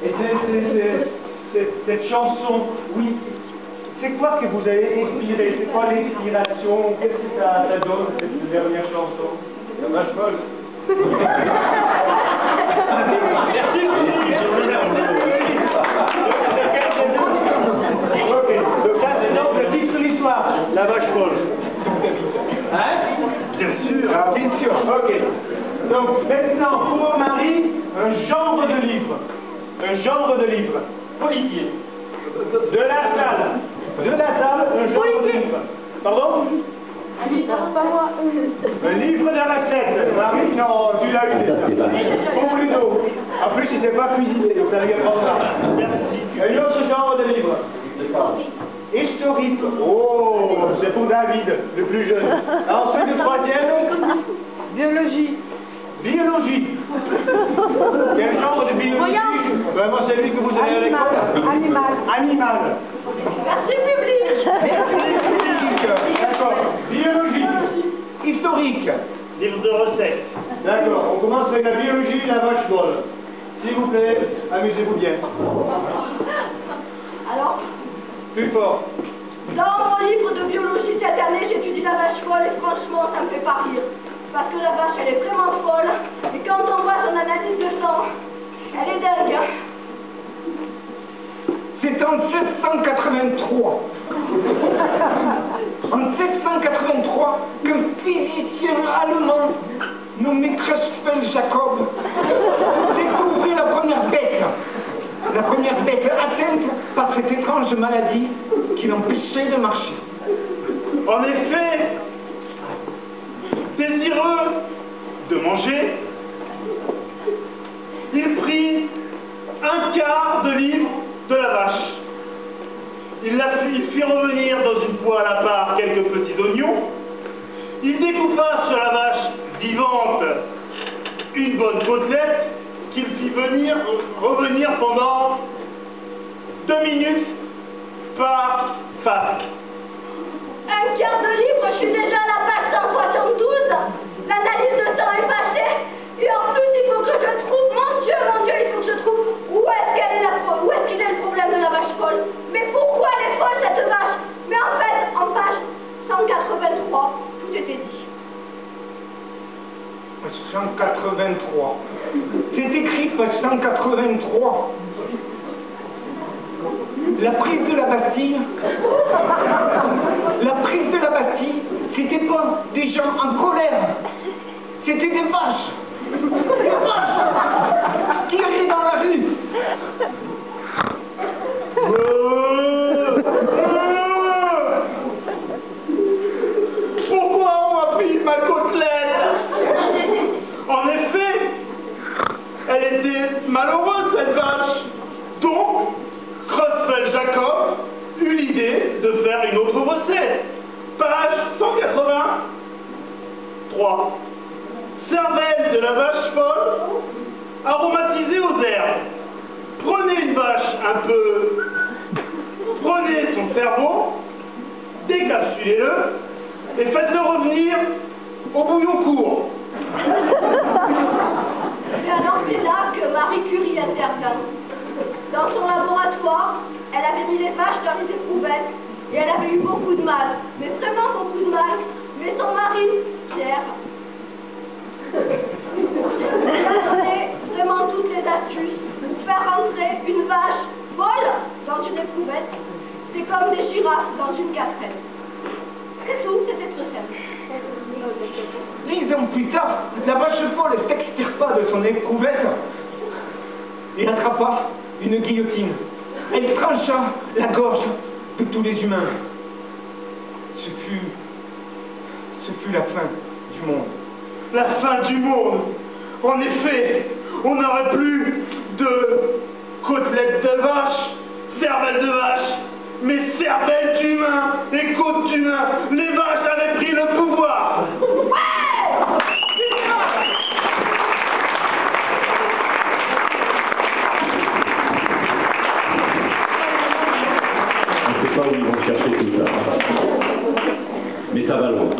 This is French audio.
Et cette chanson, oui, c'est quoi que vous avez inspiré? C'est quoi l'inspiration? Qu'est-ce que ça donne, cette dernière chanson? La vache folle. Ok, donc le titre de l'histoire, la vache folle. Hein? Bien sûr. Ah, bien sûr, ok. Donc maintenant, pour Marie, un genre de livre. Un genre de livre. Policier. De la salle, un genre de livre. Pardon? Un livre, pas moi. Un livre de recette. Marie, non, tu l'as eu déjà. Ou plutôt. En plus, il ne s'est pas cuisiné, donc ça vient pas ça. Un autre genre de livre. Historique. Oh, c'est pour David, le plus jeune. Ensuite, le troisième. Biologie. Biologie. Quel genre de biologie? Ben, moi, c'est lui que vous avez à l'école. Animal. Merci public. D'accord. Biologie. Historique. Livre de recettes. D'accord. On commence avec la biologie, la vache folle. S'il vous plaît, amusez-vous bien. Alors, Plus fort. dans mon livre de biologie cette année, j'étudie la vache folle et franchement, ça me fait pas rire. Parce que la vache, elle est vraiment folle. Et quand on voit son analyse de sang, elle est dingue. Hein. C'est en 1783. En 1783, qu'un physicien allemand nommé Creutzfeldt Jacob découvrit la première bête. La première bête atteinte par cette étrange maladie qui l'empêchait de marcher. En effet, désireux de manger, il prit un quart de livre de la vache. Il fit revenir dans une poêle à part quelques petits oignons. Il découpa sur la vache vivante une bonne côtelette qu'il fit revenir pendant 2 minutes par face. Un quart de livre, je suis déjà à la page 172. L'analyse de sang est passée. Et en plus, il faut que je trouve, mon Dieu, il faut que je trouve où est-ce qu'il est le problème de la vache folle. Mais pourquoi elle est folle, cette vache? Mais en fait, en page 183, tout était dit. 183. C'est écrit page 183. La prise de la Bastille. La prise de la Bastille, c'était pas des gens en colère. C'était des vaches. Des vaches qui allaient dans la rue. Pourquoi on m'a pris ma côtelette? En effet, elle était malheureuse, cette vache. Donc, Creutzfeldt Jacob eut l'idée de faire une autre recette. Page 183. Cervelle de la vache folle, aromatisée aux herbes. Prenez une vache prenez son cerveau, décapsulez-le et faites-le revenir au bouillon court. Et alors c'est là que Marie Curie intervient. Dans son laboratoire, elle avait mis les vaches dans les éprouvettes et elle avait eu beaucoup de mal, mais vraiment beaucoup de mal. Mais son mari, Pierre, lui a donné vraiment toutes les astuces pour faire rentrer une vache folle dans une éprouvette. C'est comme des girafes dans une casserette. C'est tout, c'était très simple. 10 ans plus tard, la vache folle s'extirpa de son éprouvette et attrapa une guillotine. Elle trancha la gorge de tous les humains. Ce fut la fin du monde. La fin du monde. En effet, on n'aurait plus de côtelettes de vache, cervelle de vache, mais cervelle d'humain et côte d'humain. Les vaches avaient pris le pouvoir. On ne sait pas où ils vont chercher tout ça. Mais ça va loin.